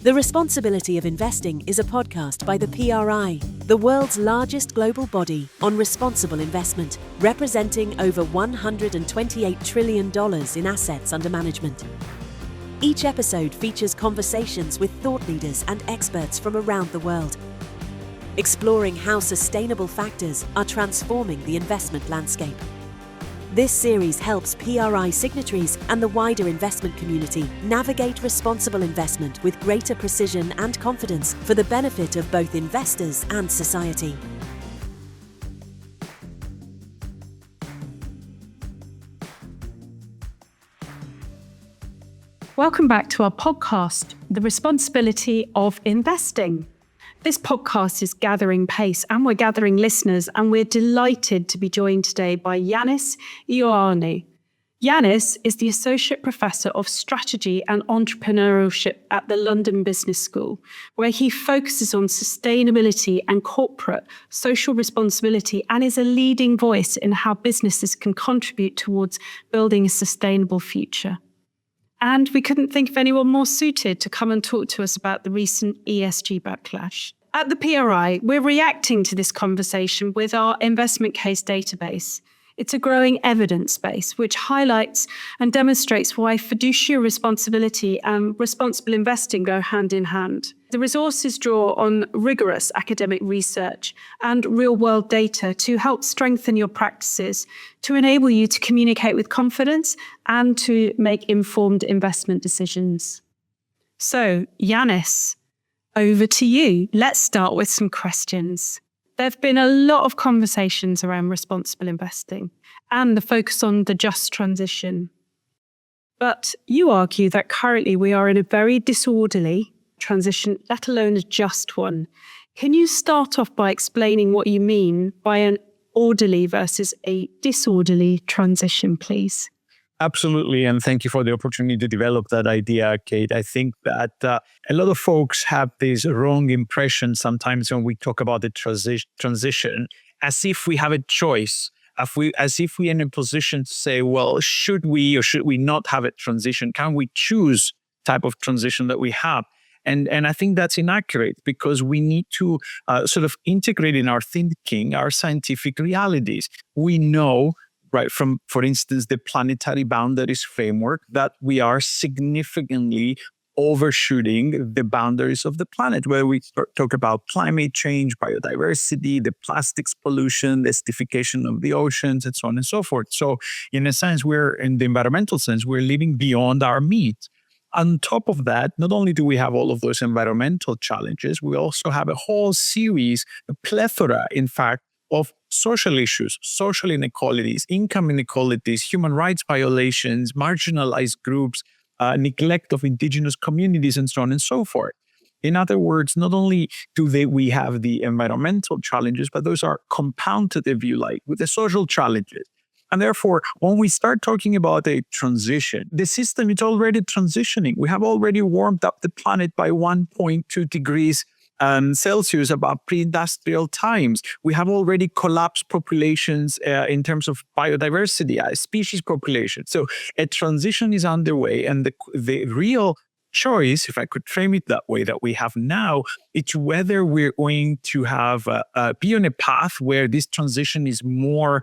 The Responsibility of Investing is a podcast by the PRI, the world's largest global body on responsible investment, representing over $128 trillion in assets under management. Each episode features conversations with thought leaders and experts from around the world, exploring how sustainable factors are transforming the investment landscape. This series helps PRI signatories and the wider investment community navigate responsible investment with greater precision and confidence for the benefit of both investors and society. Welcome back to our podcast, The Responsibility of Investing. This podcast is gathering pace and we're gathering listeners, and we're delighted to be joined today by Ioannis Ioannou. Ioannis is the Associate Professor of Strategy and Entrepreneurship at the London Business School, where he focuses on sustainability and corporate social responsibility and is a leading voice in how businesses can contribute towards building a sustainable future. And we couldn't think of anyone more suited to come and talk to us about the recent ESG backlash. At the PRI, we're reacting to this conversation with our investment case database. It's a growing evidence base which highlights and demonstrates why fiduciary responsibility and responsible investing go hand in hand. The resources draw on rigorous academic research and real-world data to help strengthen your practices, to enable you to communicate with confidence and to make informed investment decisions. So, Ioannis, over to you. Let's start with some questions. There have been a lot of conversations around responsible investing and the focus on the just transition. But you argue that currently we are in a very disorderly transition, let alone a just one. Can you start off by explaining what you mean by an orderly versus a disorderly transition, please? Absolutely, and thank you for the opportunity to develop that idea, Kate. I think that a lot of folks have this wrong impression sometimes when we talk about the transition, as if we have a choice, as if we're in a position to say, well, should we or should we not have a transition? Can we choose type of transition that we have? And I think that's inaccurate, because we need to sort of integrate in our thinking our scientific realities. We know, right from, for instance, the planetary boundaries framework, that we are significantly overshooting the boundaries of the planet, where we talk about climate change, biodiversity, the plastics pollution, the acidification of the oceans, and so on and so forth. So in a sense, in the environmental sense, we're living beyond our means. On top of that, not only do we have all of those environmental challenges, we also have a whole series, a plethora, in fact, of social issues, social inequalities, income inequalities, human rights violations, marginalized groups, neglect of indigenous communities, and so on and so forth. In other words, not only do we have the environmental challenges, but those are compounded, if you like, with the social challenges. And therefore, when we start talking about a transition, the system is already transitioning. We have already warmed up the planet by 1.2 degrees Celsius above pre-industrial times. We have already collapsed populations in terms of biodiversity, species population. So a transition is underway, and the real choice, if I could frame it that way, that we have now, it's whether we're going to have be on a path where this transition is more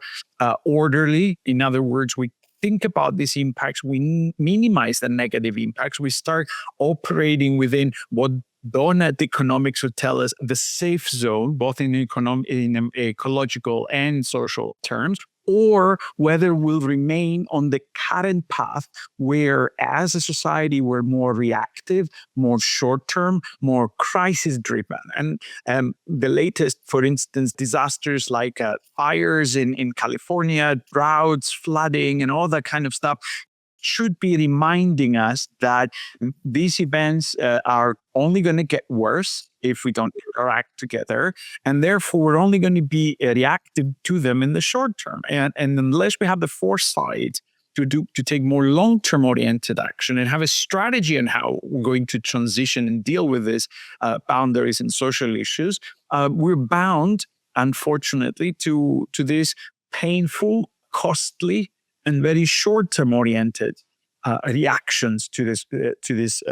orderly. In other words, we think about these impacts, we minimize the negative impacts, we start operating within what donut economics would tell us the safe zone, both in ecological and social terms, or whether we'll remain on the current path where, as a society, we're more reactive, more short-term, more crisis-driven. And the latest, for instance, disasters like fires in California, droughts, flooding, and all that kind of stuff should be reminding us that these events are only going to get worse if we don't interact together. And therefore, we're only going to be reactive to them in the short term. And unless we have the foresight to take more long-term oriented action and have a strategy on how we're going to transition and deal with these boundaries and social issues, we're bound, unfortunately, to this painful, costly, and very short-term oriented reactions to this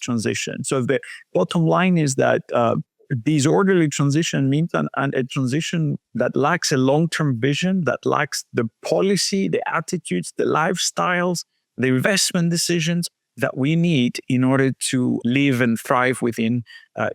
transition. So the bottom line is that disorderly transition means a transition that lacks a long-term vision, that lacks the policy, the attitudes, the lifestyles, the investment decisions that we need in order to live and thrive within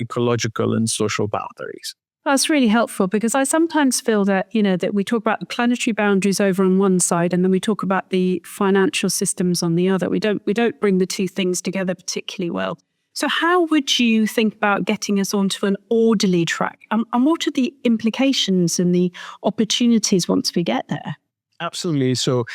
ecological and social boundaries. That's really helpful, because I sometimes feel that, that we talk about the planetary boundaries over on one side, and then we talk about the financial systems on the other. We don't bring the two things together particularly well. So how would you think about getting us onto an orderly track? And what are the implications and the opportunities once we get there? Absolutely. So,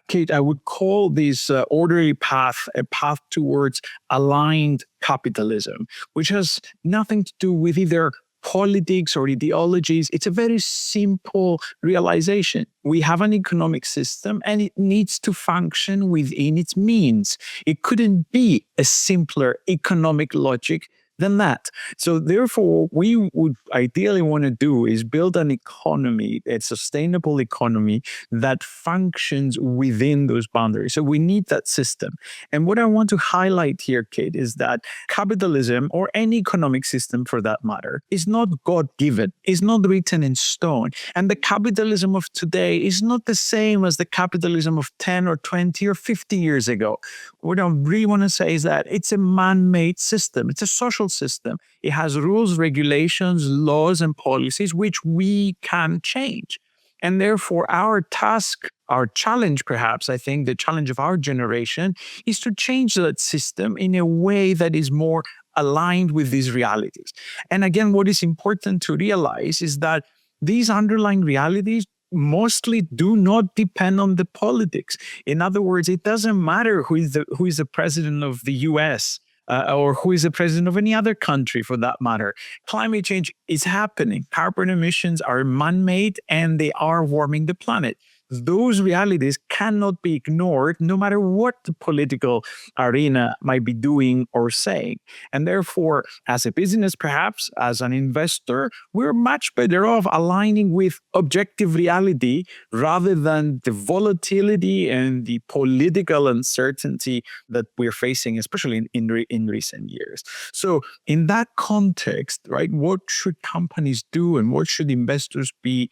Kate, I would call this orderly path a path towards aligned capitalism, which has nothing to do with either politics or ideologies. It's a very simple realization. We have an economic system and it needs to function within its means. It couldn't be a simpler economic logic than that. So therefore, what we would ideally want to do is build an economy, a sustainable economy that functions within those boundaries. So we need that system. And what I want to highlight here, Kate, is that capitalism, or any economic system for that matter, is not God-given, is not written in stone. And the capitalism of today is not the same as the capitalism of 10 or 20 or 50 years ago. What I really want to say is that it's a man-made system. It's a social system. It has rules, regulations, laws, and policies which we can change. And therefore, our task, our challenge, perhaps, I think the challenge of our generation is to change that system in a way that is more aligned with these realities. And again, what is important to realize is that these underlying realities mostly do not depend on the politics. In other words, it doesn't matter who is the president of the US. Or who is the president of any other country for that matter. Climate change is happening. Carbon emissions are man-made and they are warming the planet. Those realities cannot be ignored no matter what the political arena might be doing or saying. And therefore, as a business, perhaps as an investor, we're much better off aligning with objective reality rather than the volatility and the political uncertainty that we're facing, especially in recent years. So in that context, right, what should companies do and what should investors be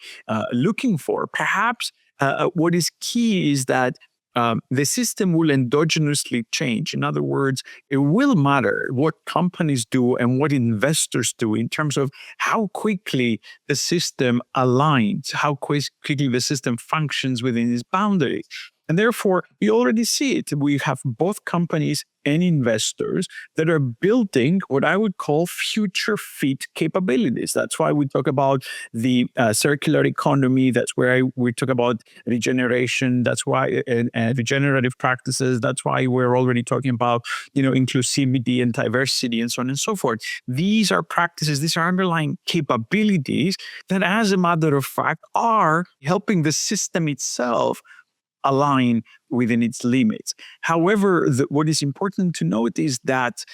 looking for? Perhaps what is key is that the system will endogenously change. In other words, it will matter what companies do and what investors do in terms of how quickly the system aligns, how quickly the system functions within its boundaries. And therefore, we already see it. We have both companies and investors that are building what I would call future fit capabilities. That's why we talk about the circular economy. That's where we talk about regeneration. That's why regenerative practices. That's why we're already talking about inclusivity and diversity and so on and so forth. These are practices. These are underlying capabilities that, as a matter of fact, are helping the system itself align within its limits. However, what is important to note is that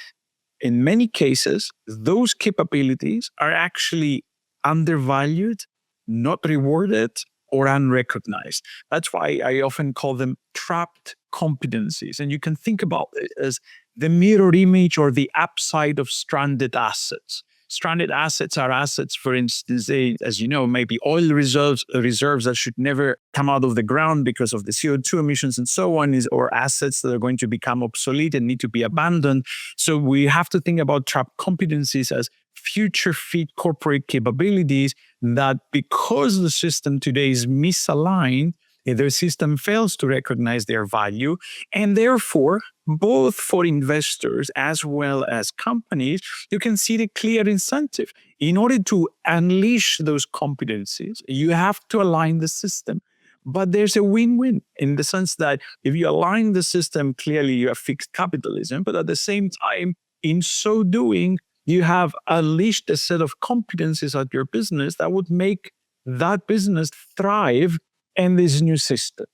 in many cases, those capabilities are actually undervalued, not rewarded, or unrecognized. That's why I often call them trapped competencies. And you can think about it as the mirror image or the upside of stranded assets. Stranded assets are assets, for instance, as you know, maybe oil reserves that should never come out of the ground because of the CO2 emissions and so on, or assets that are going to become obsolete and need to be abandoned. So we have to think about trapped competencies as future fit corporate capabilities that, because the system today is misaligned, their system fails to recognize their value, and therefore, both for investors as well as companies, you can see the clear incentive. In order to unleash those competencies, you have to align the system. But there's a win-win in the sense that if you align the system, clearly you have fixed capitalism, but at the same time, in so doing, you have unleashed a set of competencies at your business that would make that business thrive in this new system.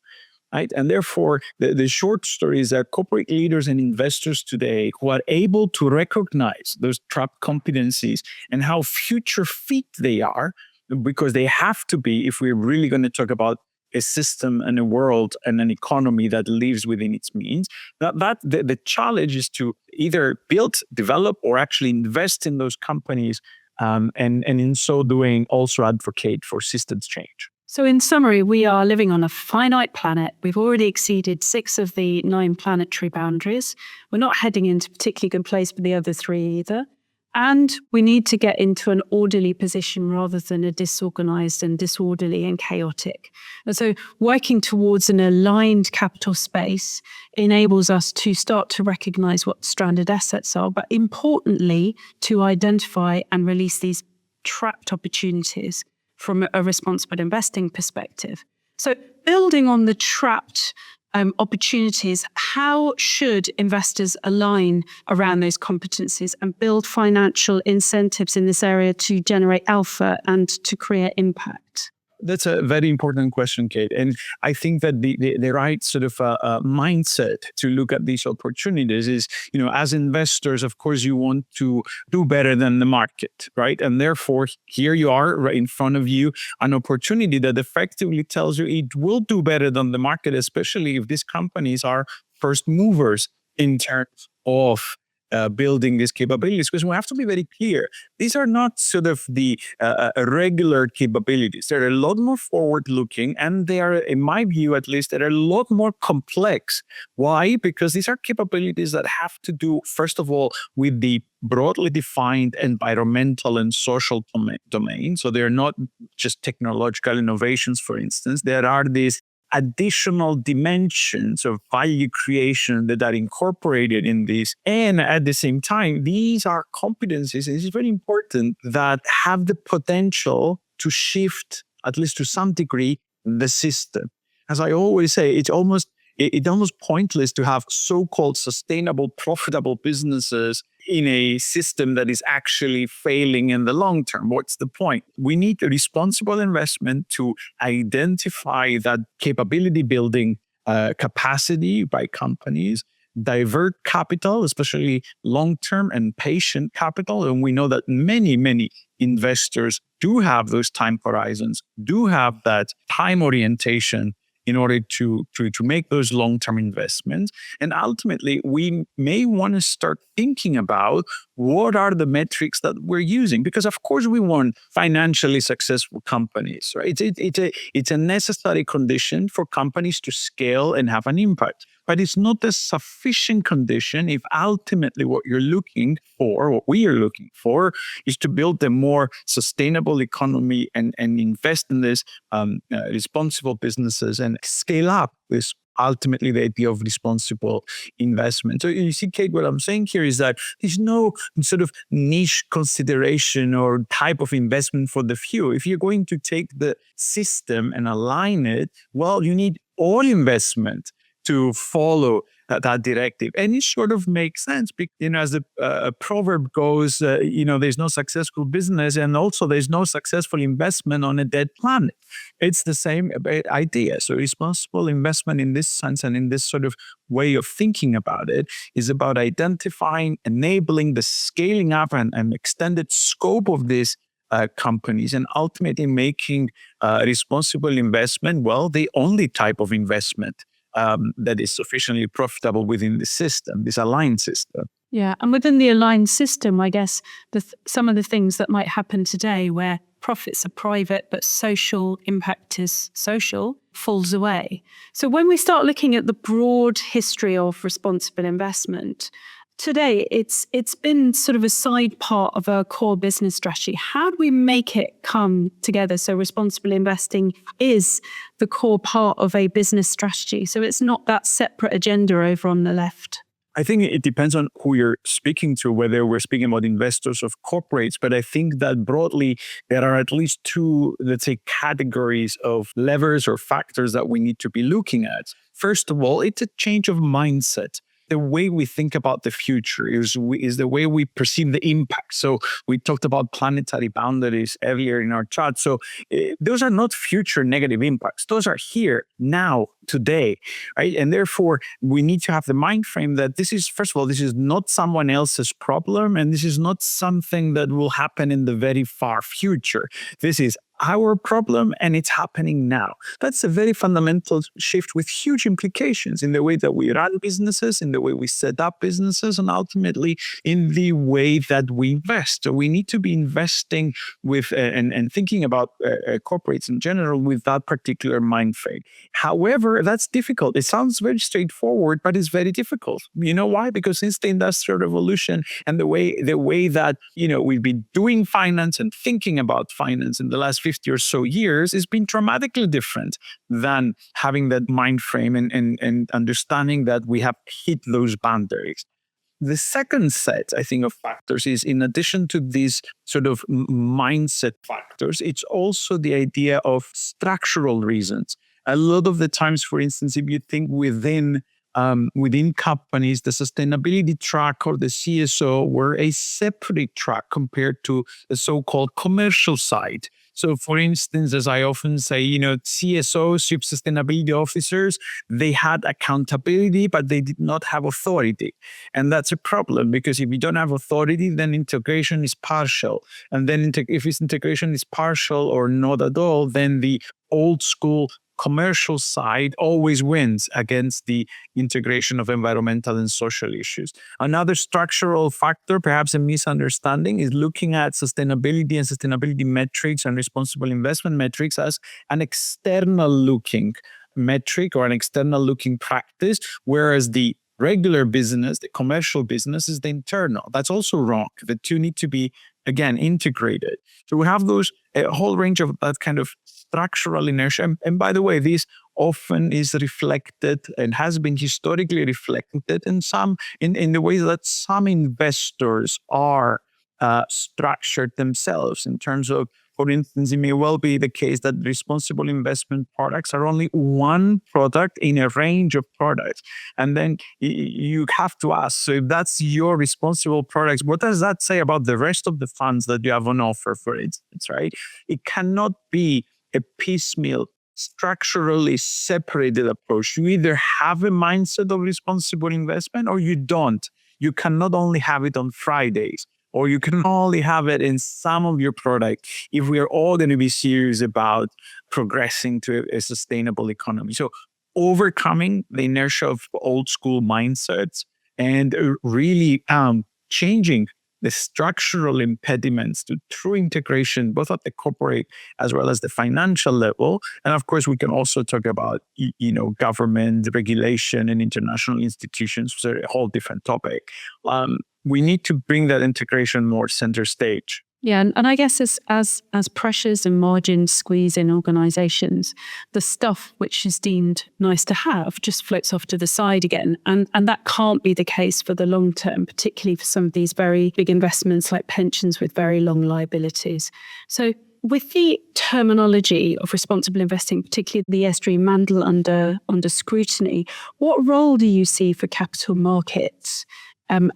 Right? And therefore, the short story is that corporate leaders and investors today who are able to recognize those trapped competencies and how future fit they are, because they have to be if we're really going to talk about a system and a world and an economy that lives within its means. The challenge is to either build, develop, or actually invest in those companies, and in so doing also advocate for systems change. So in summary, we are living on a finite planet. We've already exceeded 6 of the 9 planetary boundaries. We're not heading into a particularly good place for the other 3 either. And we need to get into an orderly position rather than a disorganized and disorderly and chaotic. And so working towards an aligned capital space enables us to start to recognize what stranded assets are, but importantly, to identify and release these trapped opportunities from a responsible investing perspective. So building on the trapped opportunities, how should investors align around those competencies and build financial incentives in this area to generate alpha and to create impact? That's a very important question, Kate. And I think that the right sort of mindset to look at these opportunities is, as investors, of course, you want to do better than the market, right? And therefore, here you are right in front of you, an opportunity that effectively tells you it will do better than the market, especially if these companies are first movers in terms of building these capabilities, because we have to be very clear. These are not sort of the regular capabilities. They're a lot more forward-looking, and they are, in my view at least, they're a lot more complex. Why? Because these are capabilities that have to do, first of all, with the broadly defined environmental and social domain. So they're not just technological innovations, for instance. There are these additional dimensions of value creation that are incorporated in this. And at the same time, these are competencies, and this is very important, that have the potential to shift, at least to some degree, the system. As I always say, it's almost pointless to have so-called sustainable, profitable businesses in a system that is actually failing in the long term. What's the point? We need a responsible investment to identify that capability building capacity by companies, divert capital, especially long-term and patient capital. And we know that many investors do have those time horizons, do have that time orientation in order to make those long-term investments. And ultimately, we may want to start thinking about what are the metrics that we're using. Because of course, we want financially successful companies, right? It's a necessary condition for companies to scale and have an impact. But it's not a sufficient condition if ultimately what we are looking for, is to build a more sustainable economy and invest in this responsible businesses and scale up this. Ultimately, the idea of responsible investment. So you see, Kate, what I'm saying here is that there's no sort of niche consideration or type of investment for the few. If you're going to take the system and align it, well, you need all investment to follow that directive. And it sort of makes sense because, as the proverb goes, there's no successful business and also there's no successful investment on a dead planet. It's the same idea. So responsible investment in this sense and in this sort of way of thinking about it is about identifying, enabling the scaling up and extended scope of these companies and ultimately making responsible investment, the only type of investment that is sufficiently profitable within the system, this aligned system. Yeah, and within the aligned system, I guess some of the things that might happen today where profits are private but social impact is social falls away. So when we start looking at the broad history of responsible investment, today it's been sort of a side part of our core business strategy. How do we make it come together so responsible investing is the core part of a business strategy? So it's not that separate agenda over on the left. I think it depends on who you're speaking to, whether we're speaking about investors or corporates. But I think that broadly, there are at least two, let's say, categories of levers or factors that we need to be looking at. First of all, it's a change of mindset. The way we think about the future is the way we perceive the impact. So we talked about planetary boundaries earlier in our chat. So those are not future negative impacts. Those are here now today, right? And therefore, we need to have the mind frame that this is, first of all, this is not someone else's problem, and this is not something that will happen in the very far future. This is our problem, and it's happening now. That's a very fundamental shift with huge implications in the way that we run businesses, in the way we set up businesses, and ultimately in the way that we invest. So we need to be investing with and thinking about corporates in general with that particular mind frame. However, that's difficult. It sounds very straightforward, but it's very difficult. You know why? Because since the Industrial Revolution and the way that we've been doing finance and thinking about finance in the last 50 or so years has been dramatically different than having that mind frame and understanding that we have hit those boundaries. The second set, I think, of factors is, in addition to these sort of mindset factors, it's also the idea of structural reasons. A lot of the times, for instance, if you think within companies, the sustainability track or the CSO were a separate track compared to the so-called commercial side. So, for instance, as I often say, CSOs, Chief Sustainability Officers, they had accountability, but they did not have authority. And that's a problem, because if you don't have authority, then integration is partial. And then if its integration is partial or not at all, then the old school commercial side always wins against the integration of environmental and social issues. Another structural factor, perhaps a misunderstanding, is looking at sustainability and sustainability metrics and responsible investment metrics as an external looking metric or an external looking practice, whereas the regular business, the commercial business, is the internal. That's also wrong. The two need to be, again, integrated. So we have a whole range of that kind of structural inertia. And by the way, this often is reflected and has been historically reflected in the way that some investors are structured themselves, in terms of, for instance, it may well be the case that responsible investment products are only one product in a range of products. And then you have to ask, so if that's your responsible products, what does that say about the rest of the funds that you have on offer, for instance, right? It cannot be a piecemeal, structurally separated approach. You either have a mindset of responsible investment or you don't. You cannot only have it on Fridays, or you can only have it in some of your products if we are all going to be serious about progressing to a sustainable economy. So overcoming the inertia of old school mindsets and really changing the structural impediments to true integration, both at the corporate as well as the financial level. And of course, we can also talk about, government, regulation, and international institutions, which are a whole different topic. We need to bring that integration more center stage. Yeah, and I guess as pressures and margins squeeze in organizations, the stuff which is deemed nice to have just floats off to the side again. And that can't be the case for the long term, particularly for some of these very big investments like pensions with very long liabilities. So with the terminology of responsible investing, particularly the ESG mantle under scrutiny, what role do you see for capital markets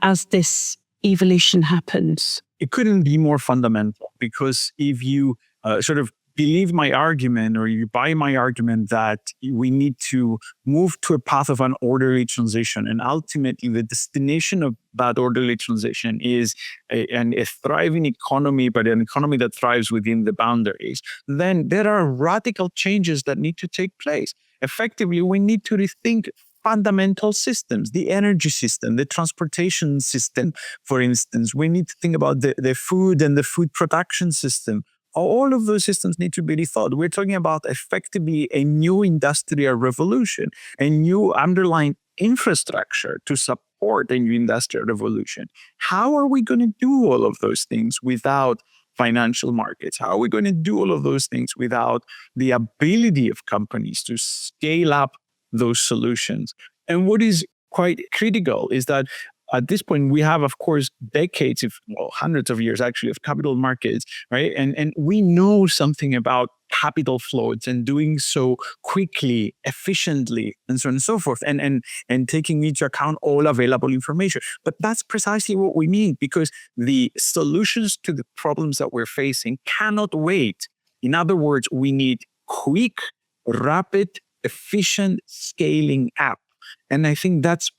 as this evolution happens? It couldn't be more fundamental, because if you sort of believe my argument, or you buy my argument that we need to move to a path of an orderly transition, and ultimately the destination of that orderly transition is a thriving economy, but an economy that thrives within the boundaries, then there are radical changes that need to take place. Effectively, we need to rethink fundamental systems, the energy system, the transportation system, for instance. We need to think about the food and the food production system. All of those systems need to be rethought. We're talking about effectively a new industrial revolution, a new underlying infrastructure to support a new industrial revolution. How are we going to do all of those things without financial markets? How are we going to do all of those things without the ability of companies to scale up those solutions? And what is quite critical is that at this point, we have, of course, decades, hundreds of years actually, of capital markets, right? And we know something about capital flows and doing so quickly, efficiently, and so on and so forth, and taking into account all available information. But that's precisely what we need, because the solutions to the problems that we're facing cannot wait. In other words, we need quick, rapid, efficient scaling up. And I think that's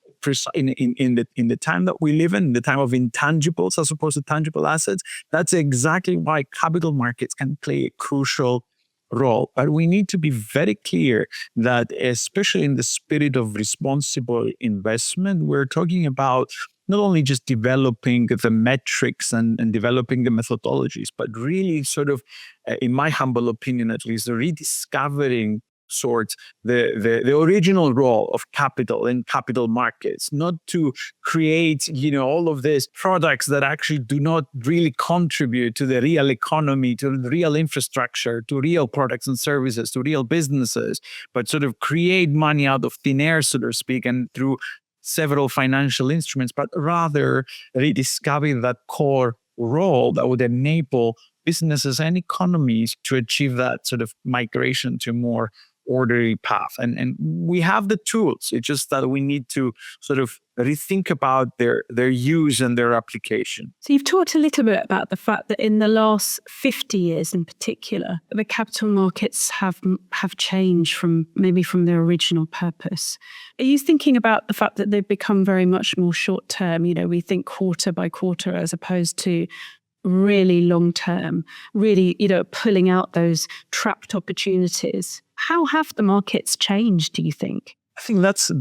in the time that we live in, the time of intangibles as opposed to tangible assets. That's exactly why capital markets can play a crucial role. But we need to be very clear that, especially in the spirit of responsible investment, we're talking about not only just developing the metrics and developing the methodologies, but really sort of, in my humble opinion at least, rediscovering the original role of capital in capital markets, not to create, all of these products that actually do not really contribute to the real economy, to the real infrastructure, to real products and services, to real businesses, but sort of create money out of thin air, so to speak, and through several financial instruments, but rather rediscovering that core role that would enable businesses and economies to achieve that sort of migration to a more orderly path. And we have the tools. It's just that we need to sort of rethink about their use and their application. So you've talked a little bit about the fact that in the last 50 years in particular, the capital markets have changed from their original purpose. Are you thinking about the fact that they've become very much more short term? We think quarter by quarter as opposed to really long term, really, pulling out those trapped opportunities. How have the markets changed, do you think? I think that's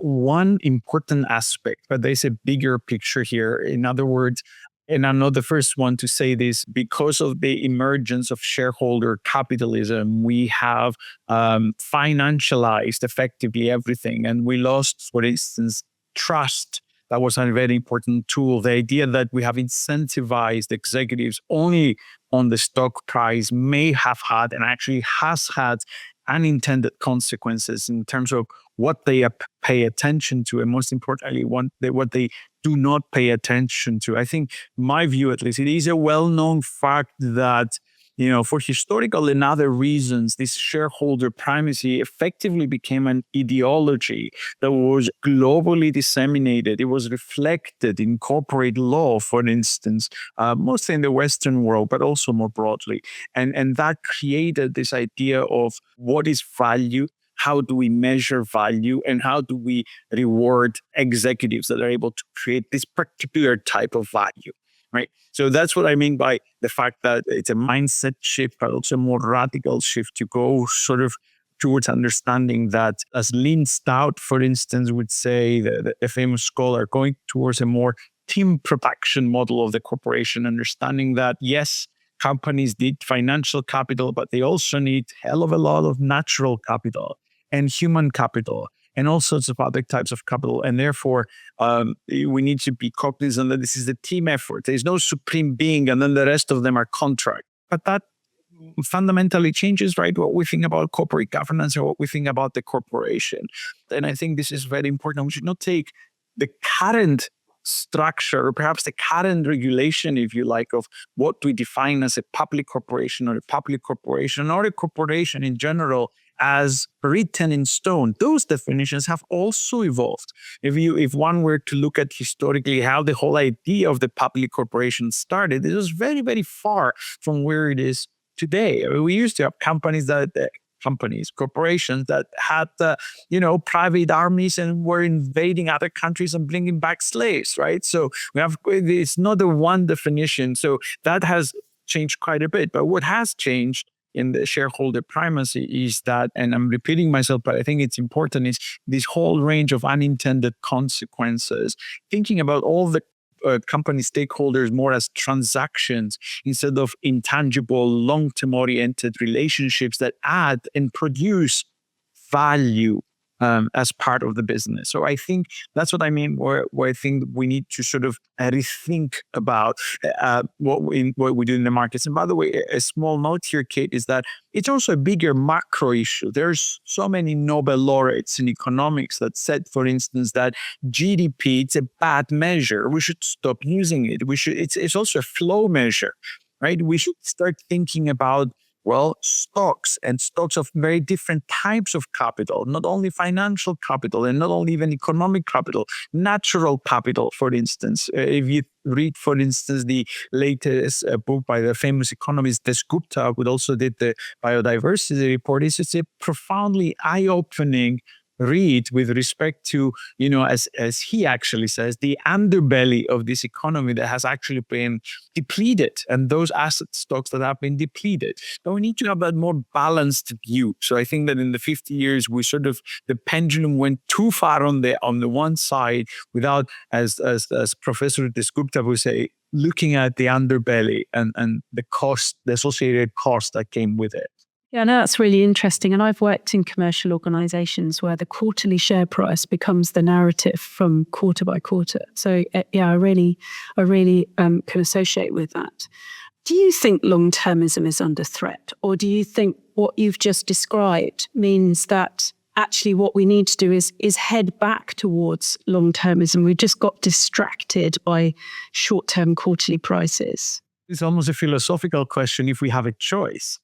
one important aspect, but there's a bigger picture here. In other words, and I'm not the first one to say this, because of the emergence of shareholder capitalism, we have financialized effectively everything. And we lost, for instance, trust. That was a very important tool. The idea that we have incentivized executives only on the stock price may have had, and actually has had, unintended consequences in terms of what they pay attention to, and most importantly, what they do not pay attention to. I think, my view at least, it is a well-known fact that, for historical and other reasons, this shareholder primacy effectively became an ideology that was globally disseminated. It was reflected in corporate law, for instance, mostly in the Western world, but also more broadly. And that created this idea of what is value, how do we measure value, and how do we reward executives that are able to create this particular type of value. Right. So that's what I mean by the fact that it's a mindset shift, but also a more radical shift to go sort of towards understanding that, as Lynn Stout, for instance, would say, the famous scholar, going towards a more team production model of the corporation, understanding that, yes, companies need financial capital, but they also need a hell of a lot of natural capital and human capital and all sorts of other types of capital. And therefore, we need to be cognizant that this is a team effort. There's no supreme being, and then the rest of them are contract. But that fundamentally changes, right, what we think about corporate governance or what we think about the corporation. And I think this is very important. We should not take the current structure, or perhaps the current regulation, if you like, of what we define as a public corporation or a public corporation or a corporation in general as written in stone. Those definitions have also evolved. If one were to look at historically how the whole idea of the public corporation started, it was very, very far from where it is today. I mean, we used to have corporations that had, private armies and were invading other countries and bringing back slaves, right? So it's not a one definition. So that has changed quite a bit. But what has changed in the shareholder primacy is that, and I'm repeating myself, but I think it's important, is this whole range of unintended consequences, thinking about all the company stakeholders more as transactions instead of intangible, long-term oriented relationships that add and produce value as part of the business. So I think that's what I mean, where I think we need to sort of rethink about what we do in the markets. And by the way, a small note here, Kate, is that it's also a bigger macro issue. There's so many Nobel laureates in economics that said, for instance, that GDP, it's a bad measure. We should stop using it. It's also a flow measure, right? We should start thinking about Well, stocks and stocks of very different types of capital, not only financial capital and not only even economic capital, natural capital, for instance. If you read, for instance, the latest book by the famous economist Desgupta, who also did the biodiversity report, it's a profoundly eye-opening read with respect to, as he actually says, the underbelly of this economy that has actually been depleted, and those asset stocks that have been depleted. So we need to have that more balanced view. So I think that in the 50 years, the pendulum went too far on the one side without, as Professor Desgupta would say, looking at the underbelly and the cost, the associated cost that came with it. Yeah, no, that's really interesting. And I've worked in commercial organizations where the quarterly share price becomes the narrative from quarter by quarter. So yeah, I really can associate with that. Do you think long-termism is under threat? Or do you think what you've just described means that actually what we need to do is head back towards long-termism? We just got distracted by short-term quarterly prices. It's almost a philosophical question if we have a choice.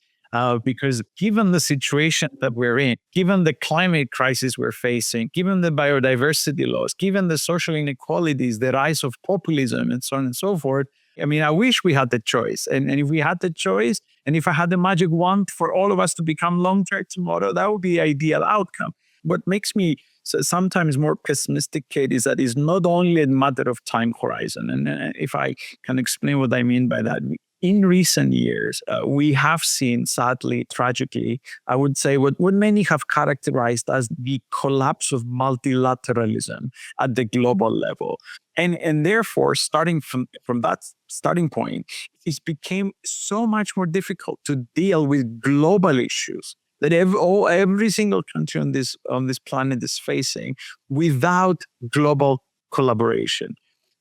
Because given the situation that we're in, given the climate crisis we're facing, given the biodiversity loss, given the social inequalities, the rise of populism, and so on and so forth, I mean, I wish we had the choice. And if we had the choice, and if I had the magic wand for all of us to become long-term tomorrow, that would be the ideal outcome. What makes me sometimes more pessimistic, Kate, is that it's not only a matter of time horizon. And if I can explain what I mean by that, in recent years, we have seen, sadly, tragically, I would say what many have characterized as the collapse of multilateralism at the global level. And therefore, starting from that starting point, it became so much more difficult to deal with global issues that every single country on this planet is facing without global collaboration.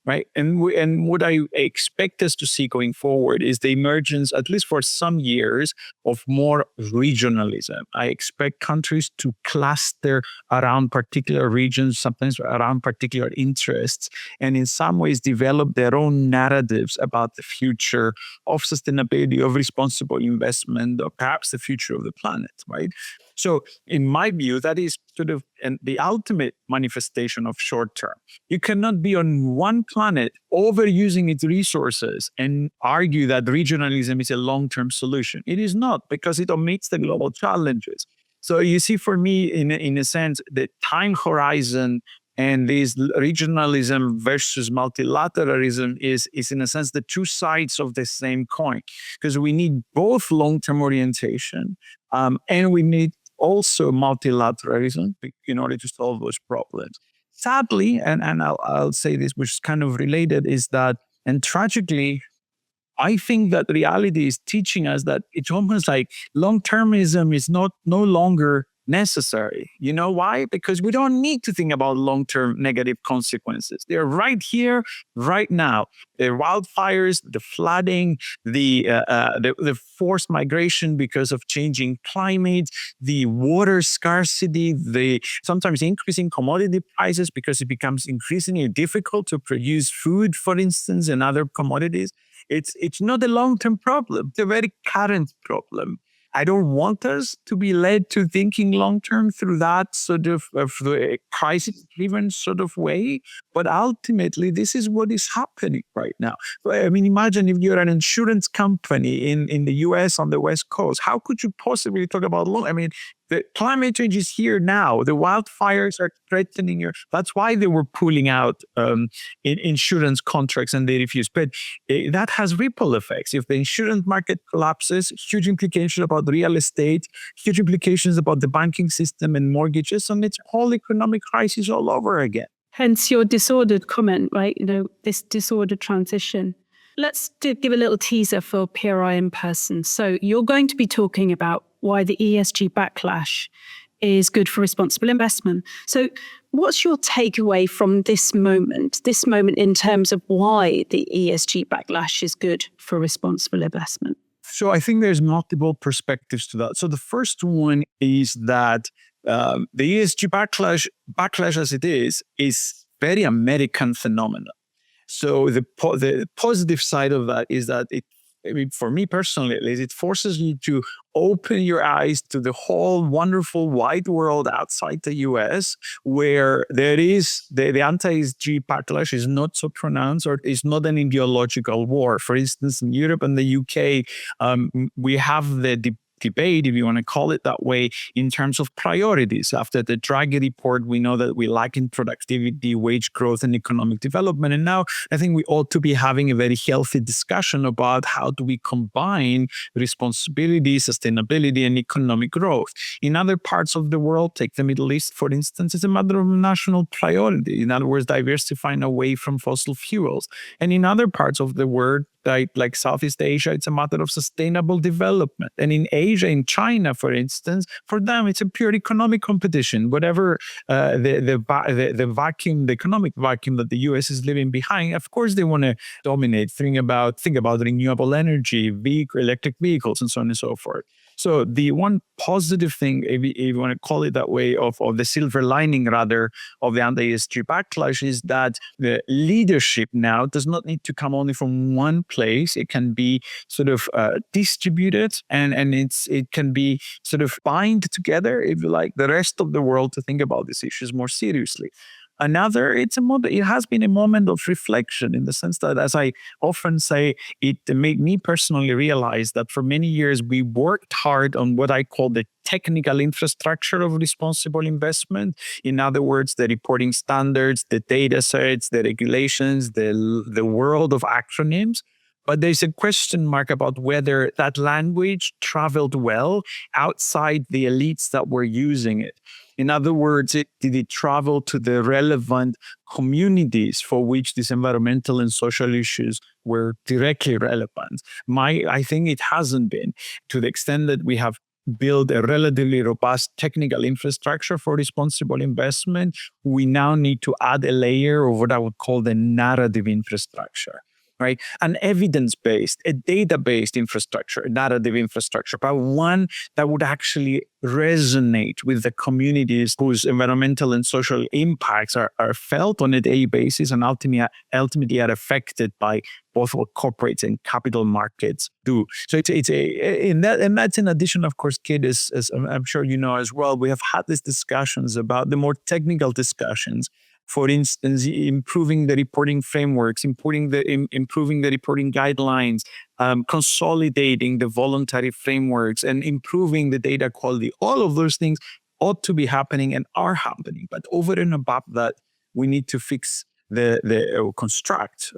Right. And what I expect us to see going forward is the emergence, at least for some years, of more regionalism. I expect countries to cluster around particular regions, sometimes around particular interests, and in some ways develop their own narratives about the future of sustainability, of responsible investment, or perhaps the future of the planet. Right. So in my view, that is sort of the ultimate manifestation of short term. You cannot be on one planet overusing its resources and argue that regionalism is a long-term solution. It is not, because it omits the global challenges. So you see, for me, in a sense, the time horizon and this regionalism versus multilateralism is in a sense the two sides of the same coin, because we need both long-term orientation and we need also multilateralism in order to solve those problems. Sadly, and I'll say this, which is kind of related, is that, and tragically, I think that reality is teaching us that it's almost like long-termism is no longer necessary. You know why? Because we don't need to think about long-term negative consequences. They're right here, right now. The wildfires, the flooding, the forced migration because of changing climate, the water scarcity, the sometimes increasing commodity prices because it becomes increasingly difficult to produce food, for instance, and other commodities. It's not a long-term problem. It's a very current problem. I don't want us to be led to thinking long-term through that sort of crisis-driven sort of way. But ultimately, this is what is happening right now. I mean, imagine if you're an insurance company in the US on the West Coast, how could you possibly talk about long? I mean, the climate change is here now. The wildfires are threatening that's why they were pulling out in insurance contracts and they refused. But that has ripple effects. If the insurance market collapses, huge implications about real estate, huge implications about the banking system and mortgages, and it's a whole economic crisis all over again. Hence your disordered comment, right? This disordered transition. Let's give a little teaser for PRI in person. So you're going to be talking about why the ESG backlash is good for responsible investment. So what's your takeaway from this moment in terms of why the ESG backlash is good for responsible investment? So I think there's multiple perspectives to that. So the first one is that the ESG backlash as it is very American phenomenon. So the positive side of that is that it I mean, for me personally, at least, it forces you to open your eyes to the whole wonderful wide world outside the US, where there is the anti-ESG backlash is not so pronounced, or is not an ideological war. For instance, in Europe and the UK, we have the debate, if you want to call it that way, in terms of priorities. After the Draghi report, we know that we lack in productivity, wage growth, and economic development. And now I think we ought to be having a very healthy discussion about how do we combine responsibility, sustainability, and economic growth. In other parts of the world, take the Middle East, for instance, it's a matter of national priority. In other words, diversifying away from fossil fuels. And in other parts of the world, like Southeast Asia, it's a matter of sustainable development. And in Asia, in China, for instance, for them, it's a pure economic competition. Whatever the vacuum, the economic vacuum that the US is leaving behind, of course, they want to dominate. Think about renewable energy, electric vehicles, and so on and so forth. So the one positive thing, if you want to call it that way, of the silver lining, rather, of the anti-ESG backlash is that the leadership now does not need to come only from one place. It can be sort of distributed, and it can be sort of bind together, if you like, the rest of the world to think about these issues more seriously. Another, it has been a moment of reflection, in the sense that, as I often say, it made me personally realize that for many years we worked hard on what I call the technical infrastructure of responsible investment. In other words, the reporting standards, the data sets, the regulations, the world of acronyms. But there's a question mark about whether that language traveled well outside the elites that were using it. In other words, did it travel to the relevant communities for which these environmental and social issues were directly relevant? I think it hasn't been, to the extent that we have built a relatively robust technical infrastructure for responsible investment. We now need to add a layer of what I would call the narrative infrastructure. Right? An evidence-based, a data-based infrastructure, a narrative infrastructure, but one that would actually resonate with the communities whose environmental and social impacts are felt on a daily basis, and ultimately are affected by both what corporates and capital markets do. So and that's in addition, of course, Kate, as I'm sure you know as well, we have had these discussions about the more technical discussions. For instance, improving the reporting frameworks, improving the reporting guidelines, consolidating the voluntary frameworks, and improving the data quality. All of those things ought to be happening and are happening. But over and above that, we need to fix construct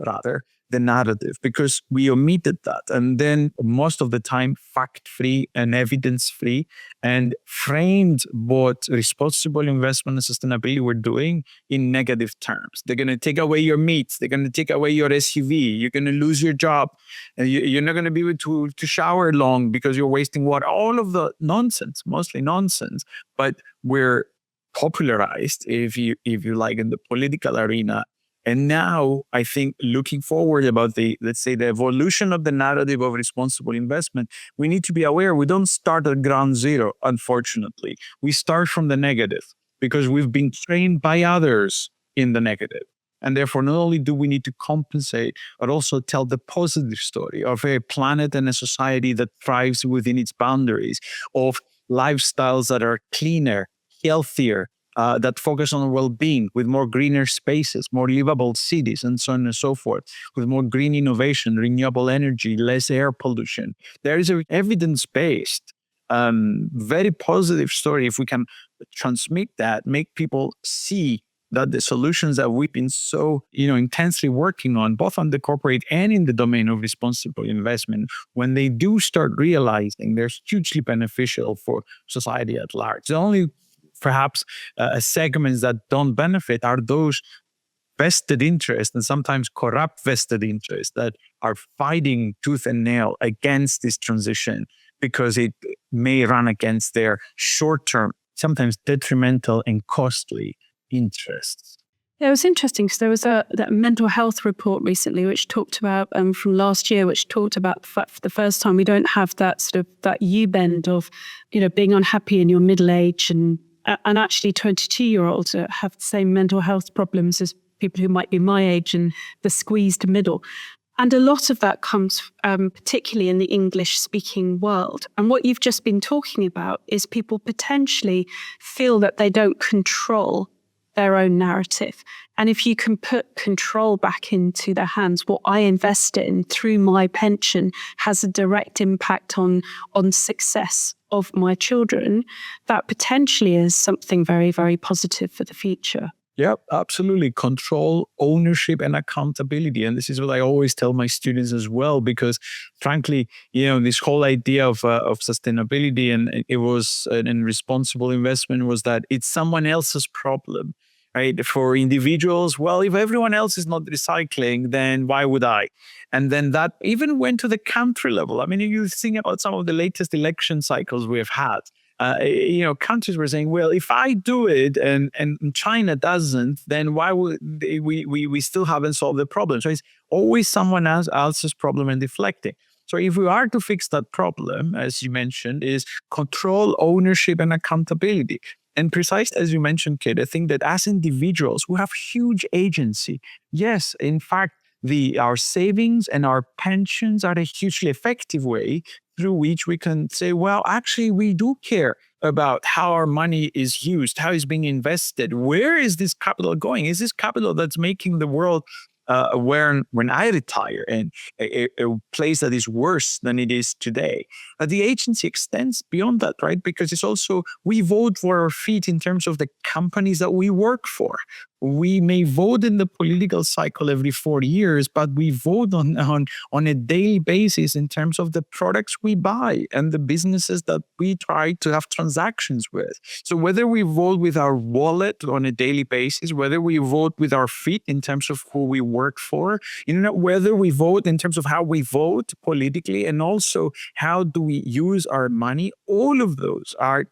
the narrative, because we omitted that. And then most of the time, fact-free and evidence-free, and framed what responsible investment and sustainability were doing in negative terms. They're going to take away your meat. They're going to take away your SUV. You're going to lose your job. And you're not going to be able to shower long because you're wasting water. All of the nonsense, mostly nonsense. But we're popularized, if you like, in the political arena. And now, I think, looking forward about the evolution of the narrative of responsible investment, we need to be aware we don't start at ground zero, unfortunately. We start from the negative, because we've been trained by others in the negative. And therefore, not only do we need to compensate, but also tell the positive story of a planet and a society that thrives within its boundaries, of lifestyles that are cleaner, healthier, that focus on well-being, with more greener spaces, more livable cities, and so on and so forth, with more green innovation, renewable energy, less air pollution. There is an evidence-based, very positive story. If we can transmit that, make people see that the solutions that we've been so intensely working on, both on the corporate and in the domain of responsible investment, when they do start realizing they're hugely beneficial for society at large. The only perhaps segments that don't benefit are those vested interests, and sometimes corrupt vested interests, that are fighting tooth and nail against this transition, because it may run against their short-term, sometimes detrimental and costly interests. Yeah, it was interesting, because there was that mental health report recently, which talked about, from last year, which talked about the fact for the first time we don't have that sort of that U-bend of, being unhappy in your middle age, and actually 22-year-olds have the same mental health problems as people who might be my age, in the squeezed middle. And a lot of that comes particularly in the English-speaking world. And what you've just been talking about is people potentially feel that they don't control their own narrative. And if you can put control back into their hands, what I invest in through my pension has a direct impact on success of my children, that potentially is something very, very positive for the future. Yeah, absolutely. Control, ownership, and accountability. And this is what I always tell my students as well, because frankly, this whole idea of sustainability and it was and responsible investment was that it's someone else's problem, right? For individuals, well, if everyone else is not recycling, then why would I? And then that even went to the country level. I mean, you think about some of the latest election cycles we've had. Countries were saying, well, if I do it and China doesn't, then why would we still haven't solved the problem? So it's always someone else's problem and deflecting. So if we are to fix that problem, as you mentioned, is control, ownership, and accountability. And precisely as you mentioned, Kate, I think that as individuals, we have huge agency. Yes, in fact, our savings and our pensions are a hugely effective way through which we can say, well, actually, we do care about how our money is used, how it's being invested. Where is this capital going? Is this capital that's making the world when I retire and a place that is worse than it is today? The agency extends beyond that, right? Because it's also, we vote for our feet in terms of the companies that we work for. We may vote in the political cycle every 4 years, but we vote on a daily basis in terms of the products we buy and the businesses that we try to have transactions with. So whether we vote with our wallet on a daily basis, whether we vote with our feet in terms of who we work for, whether we vote in terms of how we vote politically, and also how do we use our money, all of those are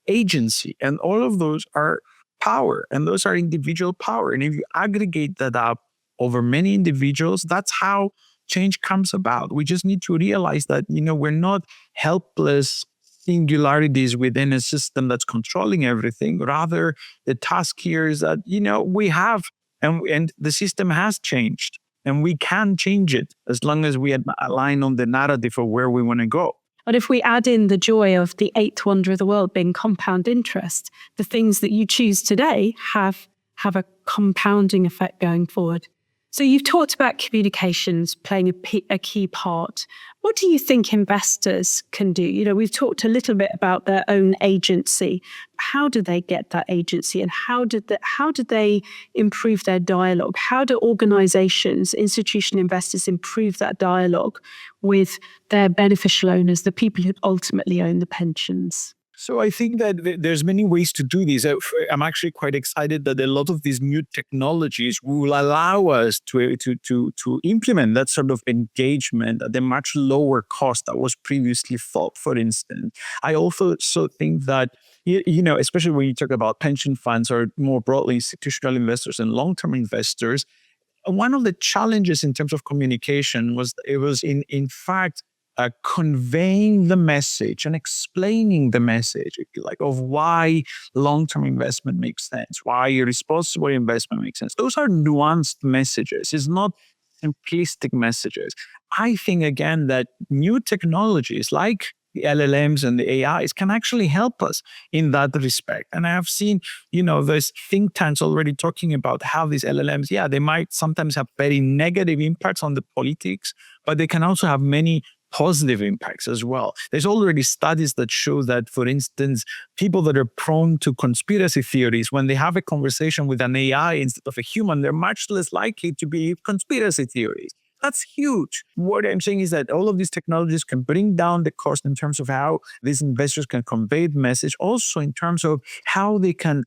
agency, and all of those are power, and those are individual power. And if you aggregate that up over many individuals, that's how change comes about. We just need to realize that, we're not helpless singularities within a system that's controlling everything. Rather, the task here is that, we have, and the system has changed, and we can change it as long as we align on the narrative of where we want to go. But if we add in the joy of the eighth wonder of the world being compound interest, the things that you choose today have a compounding effect going forward. So you've talked about communications playing a key part. What do you think investors can do? We've talked a little bit about their own agency. How do they get that agency, and how do they improve their dialogue? How do organizations, institutional investors improve that dialogue with their beneficial owners, the people who ultimately own the pensions? So I think that there's many ways to do this. I'm actually quite excited that a lot of these new technologies will allow us to implement that sort of engagement at a much lower cost that was previously thought, for instance. I also think that, especially when you talk about pension funds or more broadly institutional investors and long-term investors, one of the challenges in terms of communication was in fact conveying the message and explaining the message, if you like, of why long-term investment makes sense, why responsible investment makes sense. Those are nuanced messages. It's not simplistic messages. I think, again, that new technologies like the LLMs and the AIs can actually help us in that respect. And I have seen, there's think tanks already talking about how these LLMs, they might sometimes have very negative impacts on the politics, but they can also have many positive impacts as well. There's already studies that show that, for instance, people that are prone to conspiracy theories, when they have a conversation with an AI instead of a human, they're much less likely to be conspiracy theories. That's huge. What I'm saying is that all of these technologies can bring down the cost in terms of how these investors can convey the message, also in terms of how they can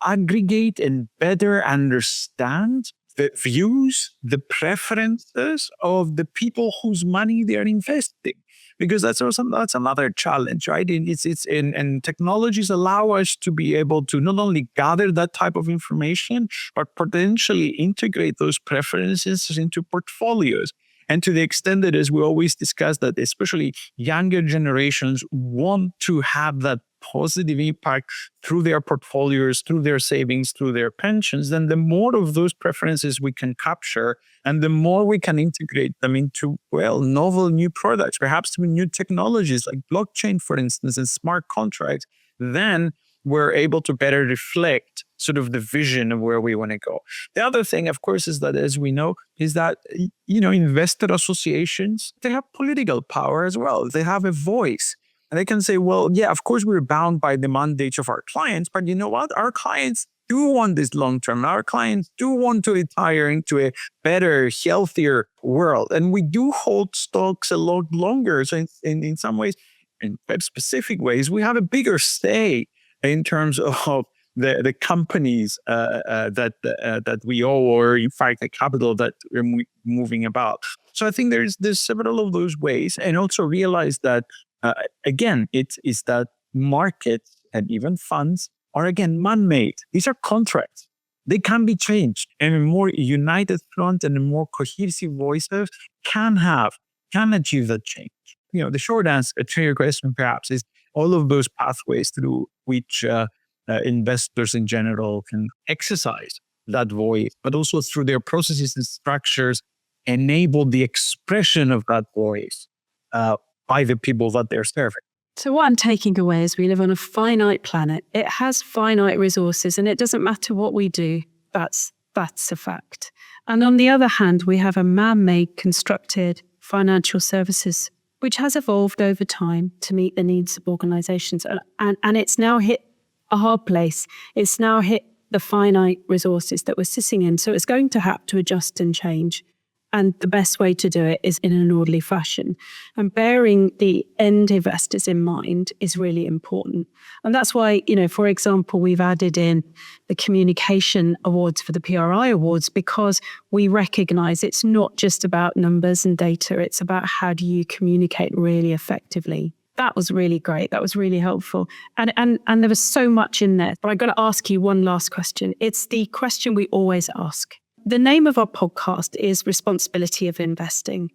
aggregate and better understand the views, the preferences of the people whose money they're investing. Because that's another challenge, right? And technologies allow us to be able to not only gather that type of information, but potentially integrate those preferences into portfolios. And to the extent that, as we always discuss, that especially younger generations want to have that positive impact through their portfolios, through their savings, through their pensions, then the more of those preferences we can capture and the more we can integrate them into, novel new products, perhaps new technologies like blockchain, for instance, and smart contracts, then we're able to better reflect sort of the vision of where we want to go. The other thing, of course, is that, as we know, is that, investor associations, they have political power as well. They have a voice. And they can say, of course, we're bound by the mandates of our clients, but you know what? Our clients do want this long term. Our clients do want to retire into a better, healthier world. And we do hold stocks a lot longer. So in some ways, in quite specific ways, we have a bigger say in terms of the companies that we owe, or in fact, the capital that we're moving about. So I think there's several of those ways, and also realize that, again, it is that markets and even funds are, again, man-made. These are contracts. They can be changed, and a more united front and a more cohesive voices can achieve that change. The short answer to your question, perhaps, is all of those pathways through which investors in general can exercise that voice, but also through their processes and structures, enable the expression of that voice by the people that they're serving. So what I'm taking away is we live on a finite planet. It has finite resources, and it doesn't matter what we do. That's a fact. And on the other hand, we have a man-made, constructed financial services which has evolved over time to meet the needs of organizations. And it's now hit a hard place. It's now hit the finite resources that we're sitting in. So it's going to have to adjust and change. And the best way to do it is in an orderly fashion. And bearing the end investors in mind is really important. And that's why, for example, we've added in the communication awards for the PRI awards, because we recognize it's not just about numbers and data. It's about how do you communicate really effectively. That was really great. That was really helpful. And there was so much in there. But I've got to ask you one last question. It's the question we always ask. The name of our podcast is Responsibility of Investing.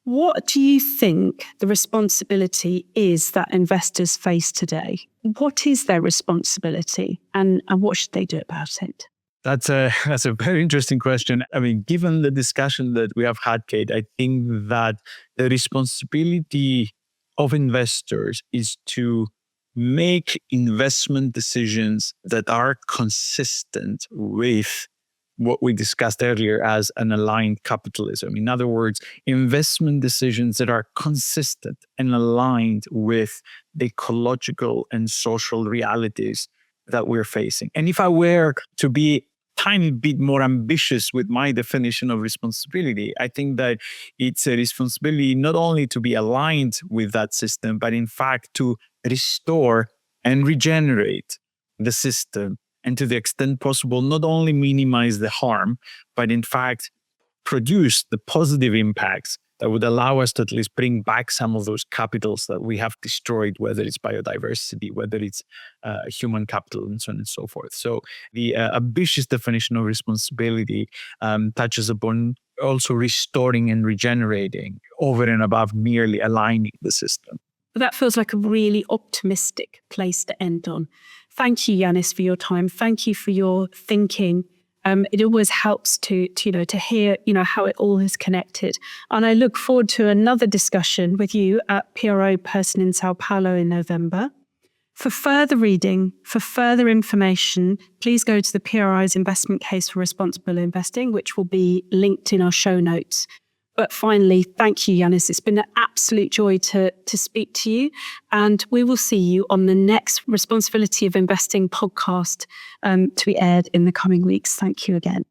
What do you think the responsibility is that investors face today? What is their responsibility, and what should they do about it? That's a very interesting question. I mean, given the discussion that we have had, Kate, I think that the responsibility of investors is to make investment decisions that are consistent with what we discussed earlier as an aligned capitalism. In other words, investment decisions that are consistent and aligned with the ecological and social realities that we're facing. And if I were to be a tiny bit more ambitious with my definition of responsibility, I think that it's a responsibility not only to be aligned with that system, but in fact to restore and regenerate the system, and to the extent possible, not only minimize the harm, but in fact produce the positive impacts that would allow us to at least bring back some of those capitals that we have destroyed, whether it's biodiversity, whether it's human capital, and so on and so forth. So the ambitious definition of responsibility touches upon also restoring and regenerating over and above merely aligning the system. That feels like a really optimistic place to end on. Thank you, Ioannis, for your time. Thank you for your thinking. It always helps to hear, how it all is connected. And I look forward to another discussion with you at PRO Person in Sao Paulo in November. For further reading, for further information, please go to the PRI's Investment Case for Responsible Investing, which will be linked in our show notes. But finally, thank you, Ioannis. It's been an absolute joy to speak to you. And we will see you on the next Responsibility of Investing podcast to be aired in the coming weeks. Thank you again.